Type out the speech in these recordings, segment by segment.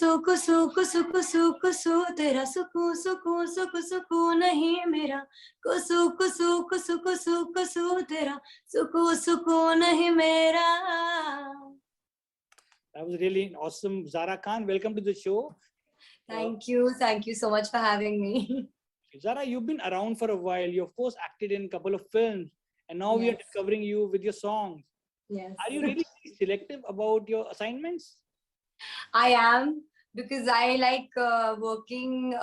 कुसु कुसु कुसु कुसु कुसु तेरा सुकू सुकू सुकू सुकू नहीं मेरा कुसु कुसु कुसु कुसु कुसु तेरा सुकू सुकू नहीं मेरा. That was really awesome. Zara Khan, welcome to the show. Thank you so much for having me. Zara, you've been around for a while. You of course acted in a couple of films, and now we are Yes. discovering you with your songs. Yes. Are you really selective about your assignments? I am, because I like working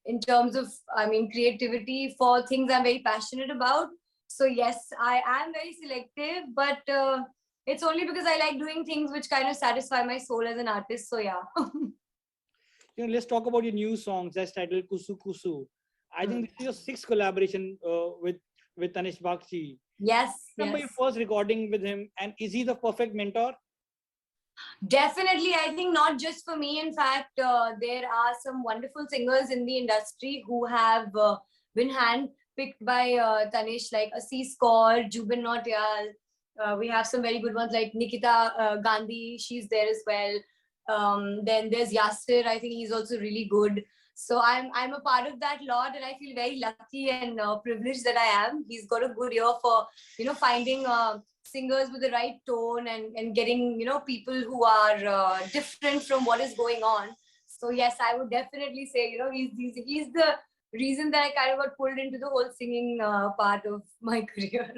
in terms of, I mean, creativity for things I'm very passionate about. So yes, I am very selective, but it's only because I like doing things which kind of satisfy my soul as an artist. So yeah. Let's talk about your new songs that's titled Kusu Kusu. I think this is your sixth collaboration with Tanish Bakshi. Yes. Remember your first recording with him, and is he the perfect mentor? Definitely, I think not just for me. In fact, there are some wonderful singers in the industry who have been handpicked by Tanish, like Assis Kaur, Jubin Nautiyal. We have some very good ones like Nikita Gandhi. She's there as well. Then there's Yasir. I think he's also really good. So I'm a part of that lot, and I feel very lucky and privileged that I am. He's got a good ear for finding singers with the right tone and getting people who are different from what is going on. So yes, I would definitely say he's the reason that I kind of got pulled into the whole singing part of my career.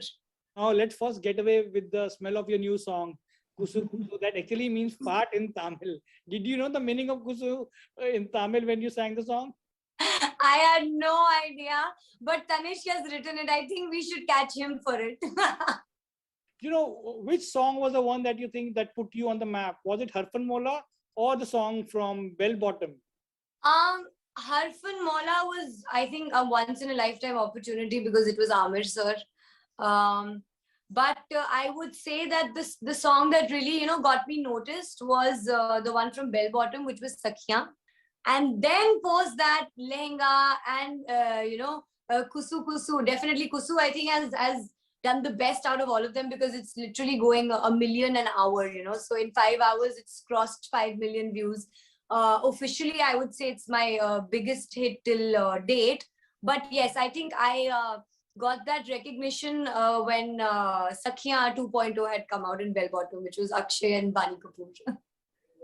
Now let's first get away with the smell of your new song, Kusu Kusu. That actually means fart in Tamil. Did you know the meaning of Kusu in Tamil when you sang the song? I had no idea, but Tanish has written it. I think we should catch him for it. Which song was the one that you think that put you on the map? Was it Harfan Mola or the song from Bell Bottom? Harfan Mola was, I think, a once in a lifetime opportunity because it was Amir sir. But I would say that the song that really got me noticed was the one from Bell Bottom, which was Sakhiyan. And then post that, Lehenga and Kusu Kusu. Definitely Kusu, I think, has done the best out of all of them because it's literally going 1 million an hour. So in 5 hours it's crossed 5 million views. Officially, I would say it's my biggest hit till date. But yes, I think I got that recognition when Sakhiyan 2.0 had come out in Bell Bottom, which was Akshay and Bani Kapoor.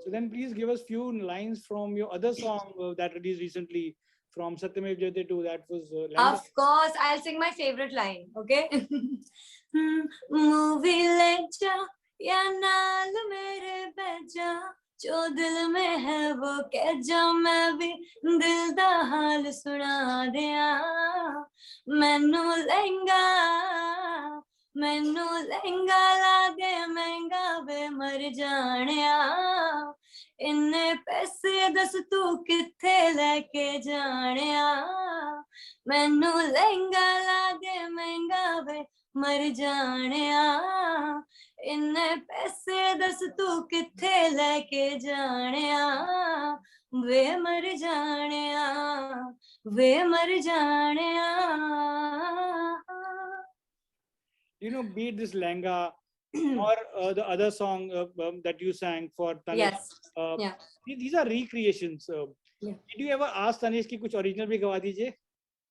So then please give us few lines from your other song that released recently from Satyamev Jayate 2. That was Of course, I'll sing my favorite line, okay? Movie lecha ya naal mere beja jo dil mein hai wo keh ja main bhi dil da haal suna diya mainu lehenga lage mehenga ve mar jaaniya inne paise das tu kithe leke jaaniya mainu lehenga lage mehenga ve mar jaaniya inne paise das tu kithe leke jaaniya ve mar jaaniya be it this Lenga or the other song that you sang for Tanish. Yes. These are recreations. Did you ever ask Tanish ki kuch original bhi gawa dijiye?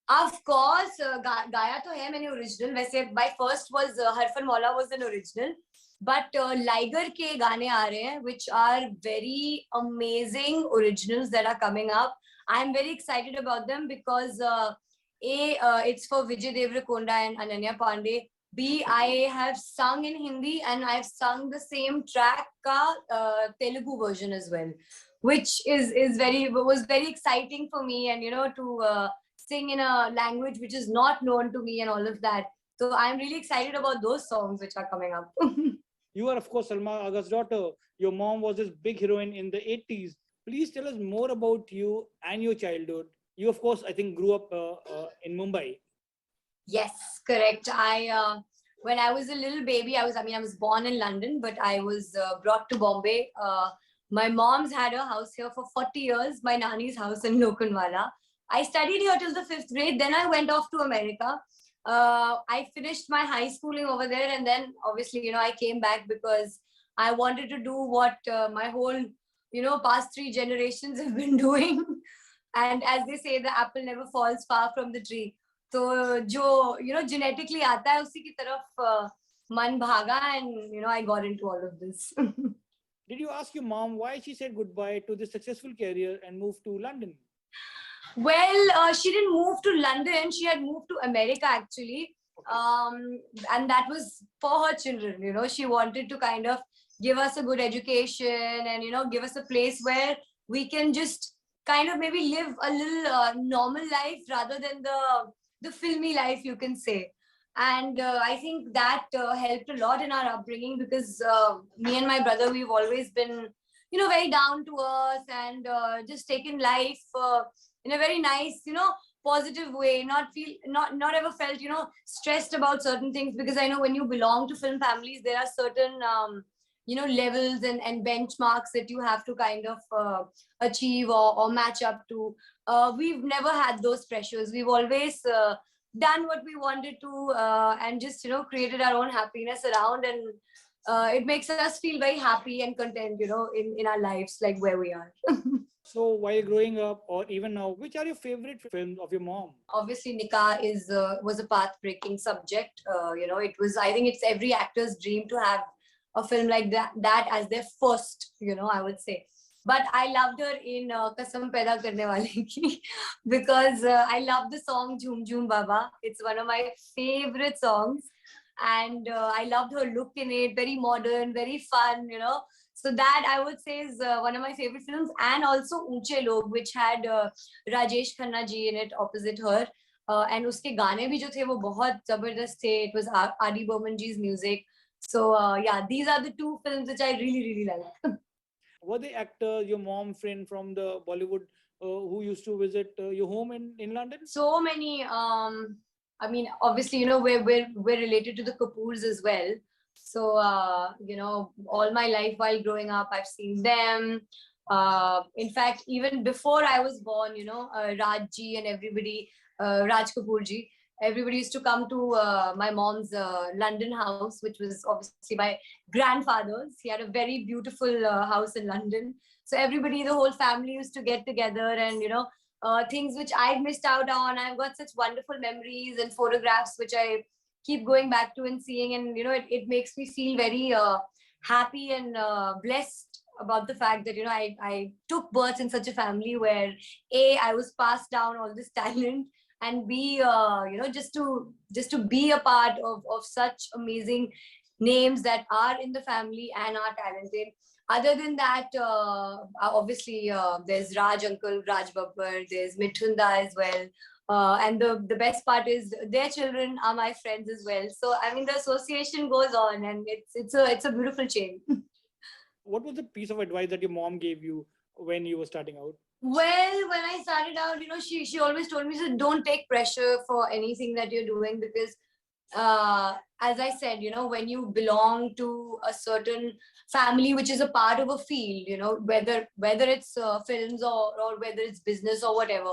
Of course, gaya to hai maine original. वैसे my first was Harfan Mola was an original, but Liger ke gaane aa rahe hain, which are very amazing originals that are coming up. I'm very excited about them because it's for Vijay Deverakonda and Ananya Pandey. B, I have sung in Hindi and I've sung the same track ka Telugu version as well, which was very exciting for me, and to sing in a language which is not known to me and all of that. So I'm really excited about those songs which are coming up. You are, of course, Salma Agha's daughter. Your mom was this big heroine in the 80s. Please tell us more about you and your childhood. You, of course, I think grew up in Mumbai. Yes, correct. When I was a little baby, I was born in London, but I was brought to Bombay. My mom's had a house here for 40 years, my nanny's house in Lokanwala. I studied here till the 5th grade. Then I went off to America. I finished my high schooling over there. And then obviously, I came back because I wanted to do what my whole past 3 generations have been doing. And as they say, the apple never falls far from the tree. तो जो genetically आता है उसी की तरफ मन भागा, and I got into all of this. Did you ask your mom why she said goodbye to this successful career and moved to London? Well, she didn't move to London. She had moved to America actually. And that was for her children. She wanted to kind of give us a good education and, give us a place where we can just kind of maybe live a little normal life rather than the filmy life, you can say. And I think that helped a lot in our upbringing, because me and my brother, we've always been, very down to earth, and just taken life in a very nice, positive way, not ever felt, stressed about certain things, because I know when you belong to film families, there are certain, levels and benchmarks that you have to kind of achieve or match up to. We've never had those pressures. We've always done what we wanted to, and just, created our own happiness around, and it makes us feel very happy and content, in our lives, like where we are. So while growing up or even now, which are your favorite films of your mom? Obviously, Nikah was a path-breaking subject. It was, I think it's every actor's dream to have a film like that as their first, I would say. But I loved her in Kasam Paida Karne Wale Ki, because I love the song Jhoom Jhoom Baba. It's one of my favorite songs. And I loved her look in it, very modern, very fun, So that, I would say, is one of my favorite films. And also Unche Log, which had Rajesh Khanna ji in it opposite her. And uske gaane bhi jo the wo bahut zabardast the. It was R.D. Burman ji's music. So yeah, these are the 2 films which I really, really like. Were the actors your mom friend from the Bollywood who used to visit your home in London? So many. I mean, obviously, we're related to the Kapoors as well. So all my life while growing up, I've seen them. In fact, even before I was born, Raj ji and everybody, Raj Kapoor ji, everybody used to come to my mom's London house, which was obviously my grandfather's. He had a very beautiful house in London. So everybody, the whole family used to get together, and things which I've missed out on. I've got such wonderful memories and photographs which I keep going back to and seeing, and it makes me feel very happy and blessed about the fact that I took birth in such a family where I was passed down all this talent, and B, just to be a part of such amazing names that are in the family and are talented. Other than that, obviously, there's Raj uncle, Raj Babbar, there's Mithunda as well. And the best part is their children are my friends as well. So I mean, the association goes on, and it's a beautiful chain. What was the piece of advice that your mom gave you when you were starting out? Well, when I started out, she always told me, so don't take pressure for anything that you're doing, because as I said, when you belong to a certain family which is a part of a field, whether it's films or whether it's business or whatever,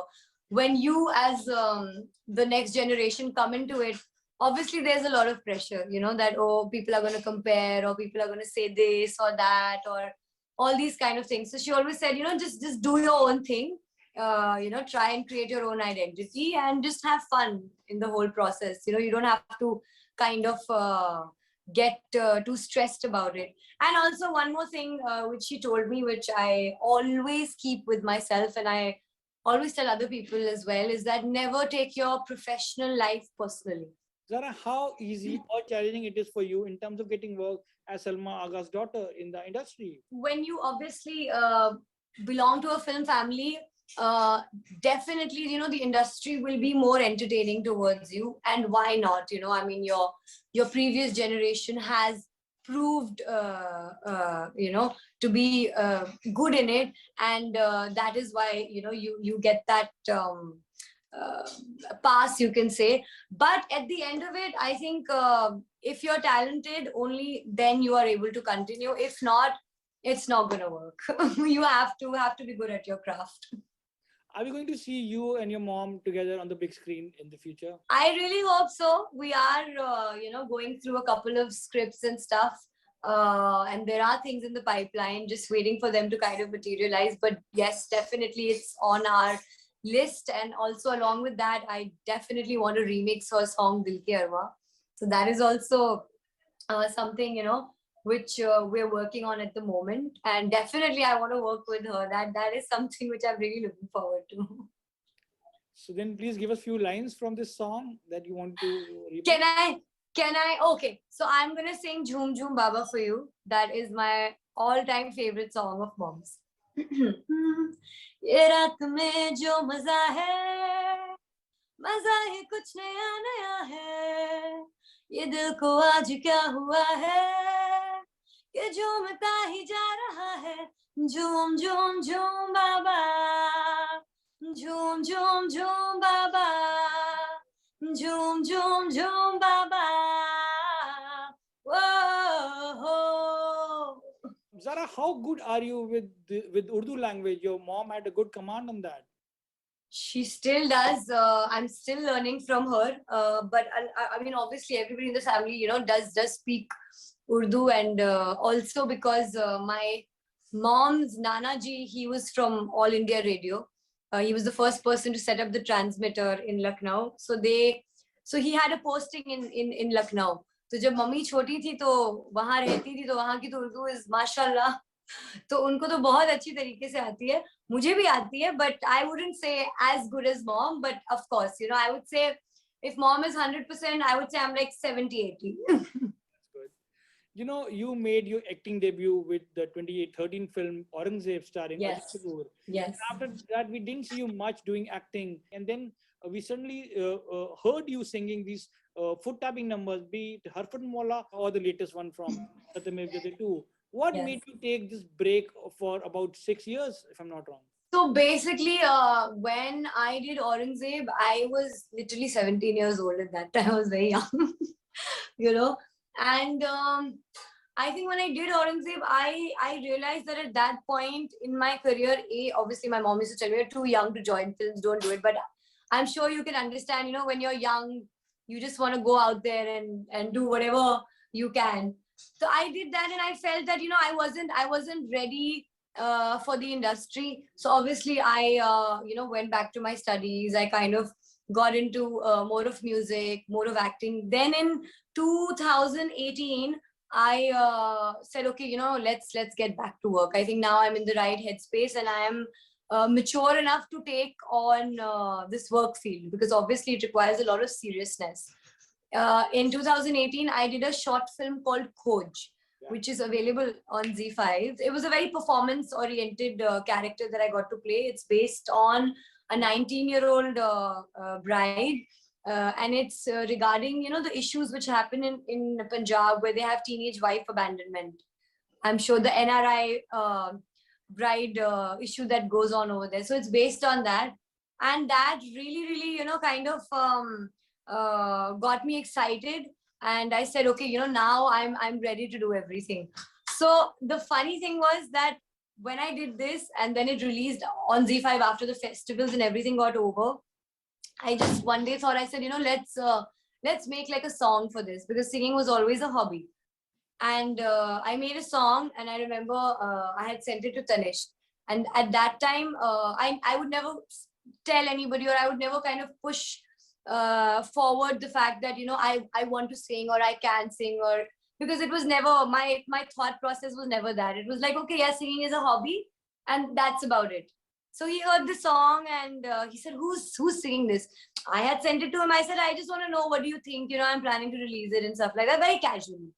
when you as the next generation come into it, obviously there's a lot of pressure, that, oh, people are going to compare, or people are going to say this or that, or all these kind of things. So she always said, just do your own thing, try and create your own identity, and just have fun in the whole process. You don't have to kind of get too stressed about it. And also one more thing which she told me, which I always keep with myself, and I always tell other people as well, is that never take your professional life personally. Zara, how easy or challenging it is for you in terms of getting work as Salma Agha's daughter in the industry? When you obviously belong to a film family, definitely, the industry will be more entertaining towards you. And why not? I mean, your previous generation has proved, to be good in it, and that is why you get that uh, pass, you can say. But at the end of it, I think if you're talented, only then you are able to continue. If not, it's not going to work. You have to be good at your craft. Are we going to see you and your mom together on the big screen in the future? I really hope so. We are, going through a couple of scripts and stuff. and there are things in the pipeline just waiting for them to kind of materialize. But yes, definitely it's on our list. And also along with that, I definitely want to remix her song Dil Ke Arwa. So that is also something, which we're working on at the moment. And definitely I want to work with her. That is something which I'm really looking forward to. So then please give us few lines from this song that you want to repeat. Can I okay, so I'm gonna sing Jhoom Jhoom Baba for you. That is my all-time favorite song of Mom's. ये रात में जो मजा है कुछ नया नया है, ये दिल को आज क्या हुआ है कि झूमता ही जा रहा है, झूम झूम झूम बाबा, झूम झूम झूम बाबा, झूम झूम झूम बाबा. Whoa. Zara, how good are you with Urdu language? Your mom had a good command on that. She still does. I'm still learning from her. But I mean, obviously, everybody in the family, does speak Urdu, and also because my mom's Nana ji, he was from All India Radio. He was the first person to set up the transmitter in Lucknow. So he had a posting in Lucknow. तो जब mummy छोटी थी तो वहां रहती थी, तो वहां की तो उर्दू इज माशाल्लाह, तो उनको तो बहुत अच्छी तरीके से आती है, मुझे भी आती है, but I wouldn't say as good as mom, but of course, I would say if mom is 100%, I would say I'm like 70-80. That's good. You made your acting debut with the 2013 film Aurangzeb starring Yes. Ajit Kapoor. Yes. After that, we didn't see you much doing acting, and then we suddenly heard you singing these foot tapping numbers, be it Harfan Mola or the latest one from Satyamev Jayate 2. What Yes. made you take this break for about 6 years, if I'm not wrong? So basically, when I did Aurangzeb, I was literally 17 years old at that time. I was very young, and I think when I did Aurangzeb, I realized that at that point in my career, obviously my mom used to tell me, you're too young to join films, don't do it. But I'm sure you can understand, when you're young, you just want to go out there and do whatever you can. So I did that, and I felt that, I wasn't ready for the industry. So obviously I, went back to my studies. I kind of got into more of music, more of acting. Then in 2018, I said, okay, let's get back to work. I think now I'm in the right headspace, and I am mature enough to take on this work field, because obviously it requires a lot of seriousness. In 2018, I did a short film called Khoj, which is available on ZEE5. It was a very performance-oriented character that I got to play. It's based on a 19-year-old bride, and it's regarding, the issues which happen in Punjab, where they have teenage wife abandonment. I'm sure the NRI bride issue that goes on over there. So it's based on that, and that really, really, kind of got me excited. And I said, okay, now I'm ready to do everything. So the funny thing was that when I did this, and then it released on ZEE5 after the festivals and everything got over, I just one day thought, I said, let's make like a song for this, because singing was always a hobby. And I made a song, and I remember I had sent it to Tanish. And at that time, I would never tell anybody, or I would never kind of push forward the fact that, I want to sing, or I can sing, or because it was never, my thought process was never that. It was like, okay, yeah, singing is a hobby, and that's about it. So he heard the song, and he said, who's singing this? I had sent it to him. I said, I just want to know, what do you think? I'm planning to release it and stuff like that, very casually.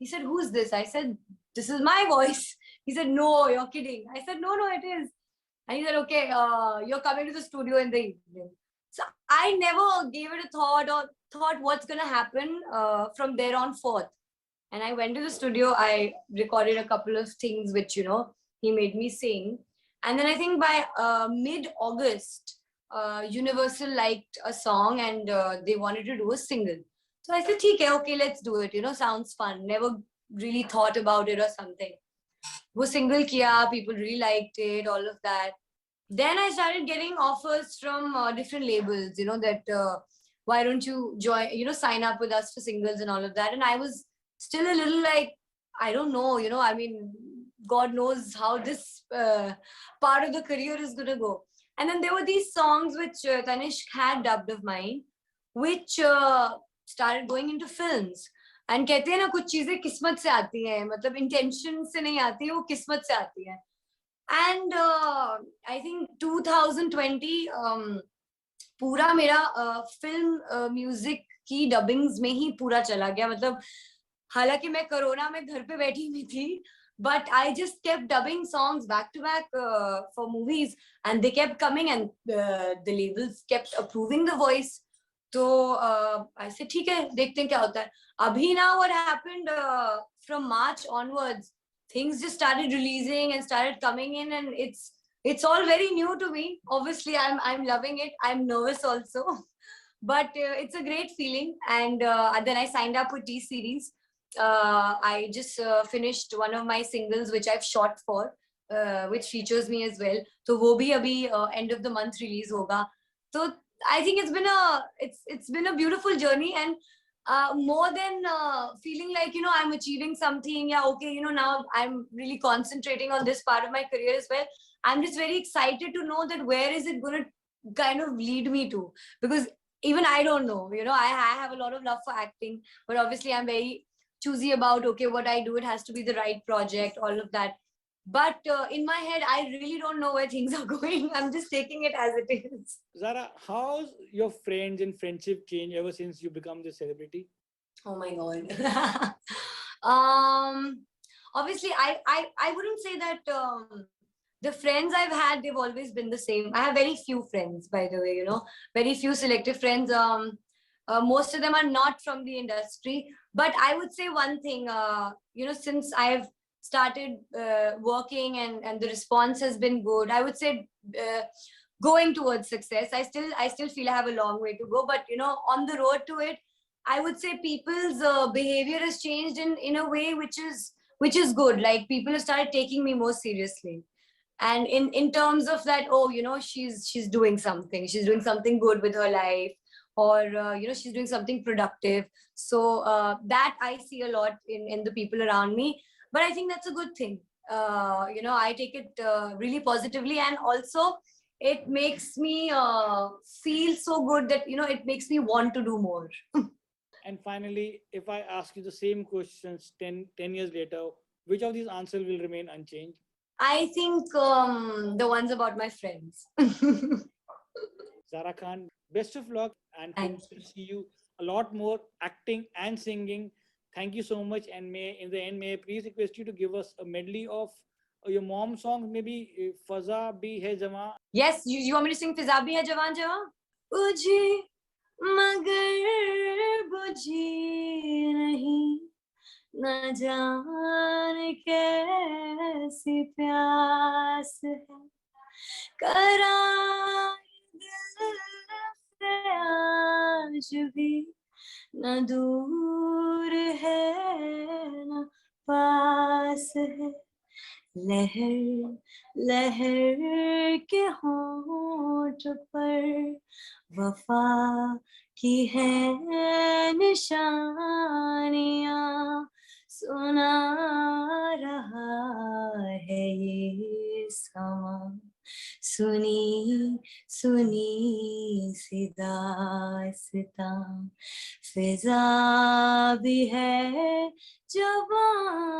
He said, who's this? I said, this is my voice. He said, no, you're kidding. I said, no, it is. And he said, okay, you're coming to the studio in the evening. So I never gave it a thought, or thought what's going to happen from there on forth. And I went to the studio. I recorded a couple of things which, he made me sing. And then I think by mid-August, Universal liked a song, and they wanted to do a single. So I said, okay, let's do it. Sounds fun. Never really thought about it or something. वो single kiya, people really liked it, all of that. Then I started getting offers from different labels, that why don't you join, sign up with us for singles and all of that. And I was still a little like, I don't know, you know, I mean, God knows how this part of the career is going to go. And then there were these songs which Tanishq had dubbed of mine, which started going into films. And कहते हैं ना कुछ चीजें किस्मत से आती हैं, मतलब intention से नहीं आती है, वो किस्मत से आती है. And I think 2020 पूरा मेरा फिल्म म्यूजिक की डबिंग्स में ही पूरा चला गया. मतलब हालांकि मैं कोरोना में घर पे बैठी हुई थी, but I just kept dubbing songs back to back for movies, and they kept coming, and the labels kept approving the voice. तो I said ठीक है, देखते हैं क्या होता है. अभी now what happened from March onwards, things just started releasing and started coming in, and it's all very new to me. Obviously, I'm loving it. I'm nervous also, but it's a great feeling. And then I signed up with T Series. I just finished one of my singles which I've shot for, which features me as well. So वो भी अभी end of the month release होगा. So I think it's been a beautiful journey, and more than feeling like, you know, I'm achieving something, yeah, okay, you know, now I'm really concentrating on this part of my career as well. I'm just very excited to know that where is it going to kind of lead me to, because even I don't know, you know, I have a lot of love for acting, but obviously I'm very choosy about, okay, what I do, it has to be the right project, all of that. But in my head, I really don't know where things are going. I'm just taking it as it is. Zara, how's your friends and friendship changed ever since you become the celebrity? Oh my god. Obviously, I wouldn't say that the friends I've had, they've always been the same. I have very few friends, by the way, you know, very few selective friends. Most of them are not from the industry. But I would say one thing, you know, since I've started working, and the response has been good, I would say going towards success. I still feel I have a long way to go, but you know, on the road to it, I would say people's behavior has changed in a way which is good. Like people have started taking me more seriously, and in terms of that, oh, you know, she's doing something good with her life, or you know, she's doing something productive. So that I see a lot in the people around me. But I think that's a good thing. You know, I take it really positively, and also it makes me feel so good that, you know, it makes me want to do more. And finally, if I ask you the same questions 10 years later, which of these answers will remain unchanged? I think the ones about my friends. Zara Khan, best of luck, and hope Thank to see you a lot more acting and singing. Thank you so much. And in the end, may I please request you to give us a medley of your mom's songs, maybe Faza Bhi Hai Jama. Yes, you want me to sing Fiza Bhi Hai Jawan Jawan? Ujhi magar bujhi nahi, न जाने कैसी प्यास है, करार दिल से आज भी न दूर है न पास है, लहर लहर के होंठ पर वफा की है निशानियां, सुना रहा है ये समा, सुनी सुनी सी दास्तां, फिजा भी है जुबां